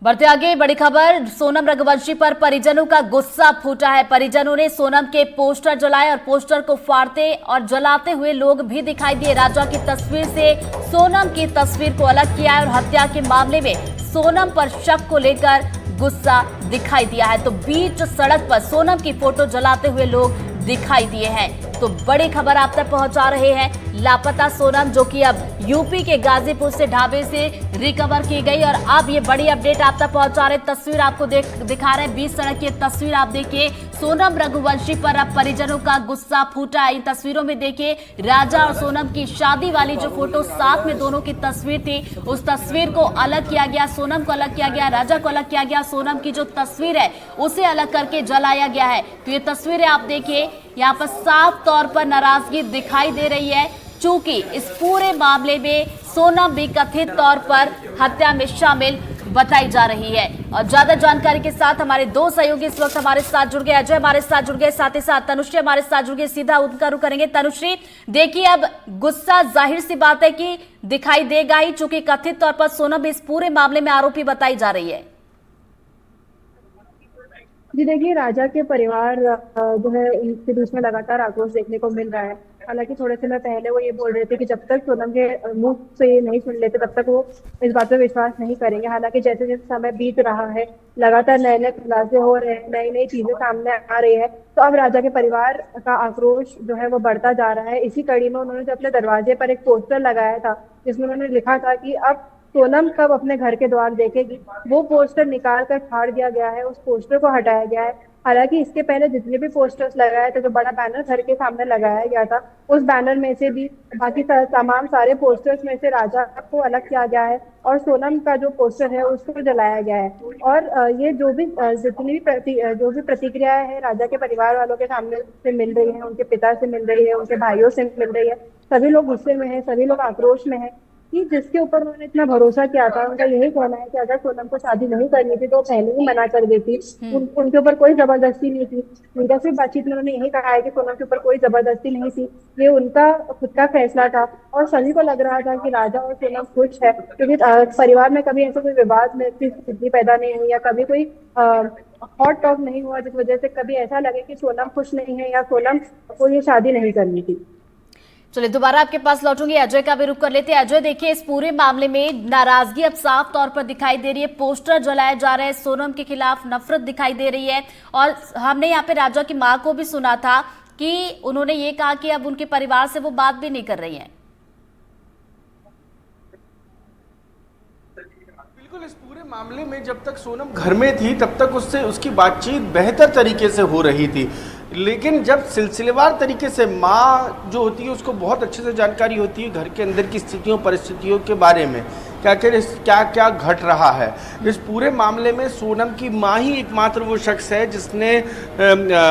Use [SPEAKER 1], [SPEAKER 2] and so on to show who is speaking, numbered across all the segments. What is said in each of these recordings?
[SPEAKER 1] बढ़ते आगे बड़ी खबर, सोनम रघुवंशी पर परिजनों का गुस्सा फूटा है। परिजनों ने सोनम के पोस्टर जलाए और पोस्टर को फाड़ते और जलाते हुए लोग भी दिखाई दिए। राजा की तस्वीर से सोनम की तस्वीर को अलग किया है और हत्या के मामले में सोनम पर शक को लेकर गुस्सा दिखाई दिया है। तो बीच सड़क पर सोनम की फोटो जलाते हुए लोग दिखाई दिए हैं। तो बड़ी खबर आप तक पहुंचा रहे हैं। लापता सोनम जो कि अब यूपी के गाजीपुर से ढाबे से रिकवर की गई और अब ये बड़ी अपडेट आप तक पहुंचा रहे। तस्वीर आपको दिखा रहे हैं, बीच सड़क की तस्वीर आप देखिए। सोनम रघुवंशी पर अब परिजनों का गुस्सा फूटा। इन तस्वीरों में देखिए राजा और सोनम की शादी वाली जो फोटो साथ में दोनों की तस्वीर थी, उस तस्वीर को अलग किया गया। सोनम को अलग किया गया, राजा को अलग किया गया। सोनम की जो तस्वीर है उसे अलग करके जलाया गया है। तो ये तस्वीरें आप देखिए, यहाँ पर साफ तौर पर नाराजगी दिखाई दे रही है, चूंकि इस पूरे मामले में सोनम भी कथित तौर पर हत्या में शामिल बताई जा रही है। और ज्यादा जानकारी के साथ हमारे दो सहयोगी इस वक्त हमारे साथ जुड़ गए। अजय हमारे साथ जुड़ गए, साथ ही साथ तनुश्री हमारे साथ जुड़ गए। सीधा उनका रुख करेंगे। तनुश्री, देखिए अब गुस्सा जाहिर सी बात है कि दिखाई देगा ही, चूंकि कथित तौर पर सोनम इस पूरे मामले में आरोपी बताई जा रही है।
[SPEAKER 2] जी देखिए, राजा के परिवार जो है उनके बीच में लगातार आक्रोश देखने को मिल रहा है। हालांकि थोड़े समय पहले वो ये बोल रहे थे कि जब तक सोनम के मुंह से ये नहीं सुन लेते तब तक वो इस बात पर विश्वास नहीं करेंगे। हालांकि जैसे जैसे समय बीत रहा है, लगातार नए नए खुलासे हो रहे हैं, नई नई चीजें सामने आ रही है, तो अब राजा के परिवार का आक्रोश जो है वो बढ़ता जा रहा है। इसी कड़ी में उन्होंने जो अपने दरवाजे पर एक पोस्टर लगाया था जिसमें उन्होंने लिखा था कि अब सोनम कब अपने घर के द्वार देखेगी, वो पोस्टर निकाल कर फाड़ दिया गया है, उस पोस्टर को हटाया गया है। हालांकि इसके पहले जितने भी पोस्टर्स लगाए थे, जो बड़ा बैनर घर के सामने लगाया गया था, उस बैनर में से भी बाकी तमाम सारे पोस्टर्स में से राजा को अलग किया गया है और सोनम का जो पोस्टर है उसको जलाया गया है। और ये जितनी भी जो भी प्रतिक्रियाएं है राजा के परिवार वालों के सामने से मिल रही है, उनके पिता से मिल रही है, उनके भाइयों से मिल रही है, सभी लोग गुस्से में है, सभी लोग आक्रोश में है कि जिसके ऊपर उन्होंने इतना भरोसा किया था। उनका यही कहना है कि अगर सोनम को शादी नहीं करनी थी तो वो पहले ही मना कर देती। उनके ऊपर कोई जबरदस्ती नहीं थी। उनका सिर्फ बातचीत में उन्होंने यही कहा है कि सोनम के ऊपर कोई जबरदस्ती नहीं थी, ये उनका खुद का फैसला था। और सभी को लग रहा था कि राजा और सोनम खुश है, क्योंकि परिवार में कभी ऐसा कोई विवाद में स्थिति पैदा नहीं हुई या कभी कोई हॉट टॉक नहीं हुआ जिस वजह से कभी ऐसा लगे कि सोनम खुश नहीं है या सोनम को ये शादी नहीं करनी थी।
[SPEAKER 1] चलिए दोबारा आपके पास लौटूंगी, अजय का भी रुख कर लेते हैं। अजय देखिए, इस पूरे मामले में नाराजगी अब साफ तौर पर दिखाई दे रही है। पोस्टर जलाए जा रहे हैं, सोनम के खिलाफ नफरत दिखाई दे रही है। और हमने यहाँ पे राजा की मां को भी सुना था कि उन्होंने ये कहा कि अब उनके परिवार से वो बात भी नहीं कर रही है।
[SPEAKER 3] बिल्कुल, इस पूरे मामले में जब तक सोनम घर में थी तब तक उससे उसकी बातचीत बेहतर तरीके से हो रही थी, लेकिन जब सिलसिलेवार तरीके से माँ जो होती है उसको बहुत अच्छे से जानकारी होती है घर के अंदर की स्थितियों परिस्थितियों के बारे में, क्या क्या घट रहा है। इस पूरे मामले में सोनम की माँ ही एकमात्र वो शख्स है जिसने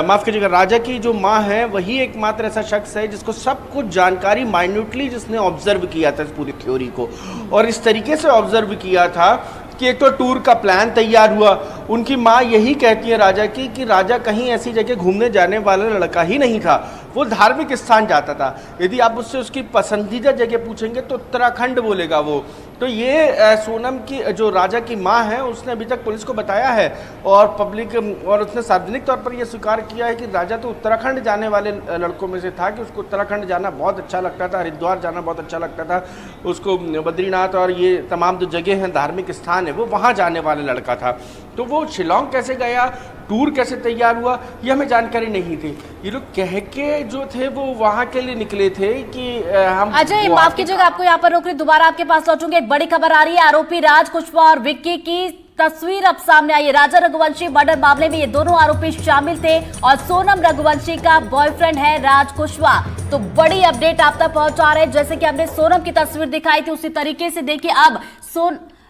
[SPEAKER 3] माफ़ कीजिएगा, राजा की जो माँ है वही एकमात्र ऐसा शख्स है जिसको सब कुछ जानकारी माइन्यूटली जिसने ऑब्जर्व किया था इस पूरी थ्योरी को। और इस तरीके से ऑब्जर्व किया था कि एक तो टूर का प्लान तैयार हुआ। उनकी माँ यही कहती है राजा की कि राजा कहीं ऐसी जगह घूमने जाने वाला लड़का ही नहीं था, वो धार्मिक स्थान जाता था। यदि आप उससे उसकी पसंदीदा जगह पूछेंगे तो उत्तराखंड बोलेगा वो। तो ये सोनम की जो राजा की माँ है उसने अभी तक पुलिस को बताया है और पब्लिक और उसने सार्वजनिक तौर पर यह स्वीकार किया है कि राजा तो उत्तराखंड जाने वाले लड़कों में से था, कि उसको उत्तराखंड जाना बहुत अच्छा लगता था, हरिद्वार जाना बहुत अच्छा लगता था, उसको बद्रीनाथ और ये तमाम जो जगह हैं धार्मिक स्थान है वो वहाँ जाने वाला लड़का था। तो वो शिलोंग कैसे गया, टूर कैसे तैयार हुआ, ये हमें जानकारी नहीं थी। ये लोग कह के जो थे वो वहां के लिए निकले थे कि हम।
[SPEAKER 1] अजय माफ कीजिएगा, आपको यहाँ पर रोक रही, दोबारा आपके पास लौटूंगे। एक बड़ी खबर आ रही है, आरोपी राज कुशवाहा और विक्की की तस्वीर अब सामने आई है। राजा रघुवंशी मर्डर मामले में ये दोनों आरोपी शामिल थे और सोनम रघुवंशी का बॉयफ्रेंड है राज कुशवाहा। तो बड़ी अपडेट आप तक पहुंचा रहे हैं। जैसे कि हमने सोनम की तस्वीर दिखाई थी उसी तरीके से देखिए अब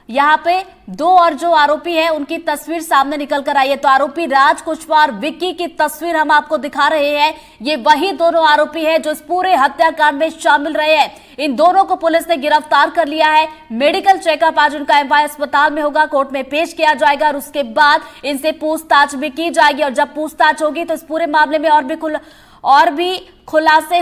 [SPEAKER 1] यहाँ पे दो और जो आरोपी हैं उनकी तस्वीर सामने निकल कर आई है। तो आरोपी राज कुशवाहा और विक्की की तस्वीर हम आपको दिखा रहे हैं। ये वही दोनों आरोपी हैं जो इस पूरे हत्याकांड में शामिल रहे हैं। इन दोनों को पुलिस ने गिरफ्तार कर लिया है। मेडिकल चेकअप आज उनका एमवाई अस्पताल में होगा, कोर्ट में पेश किया जाएगा और उसके बाद इनसे पूछताछ भी की जाएगी। और जब पूछताछ होगी तो इस पूरे मामले में और भी खुलासे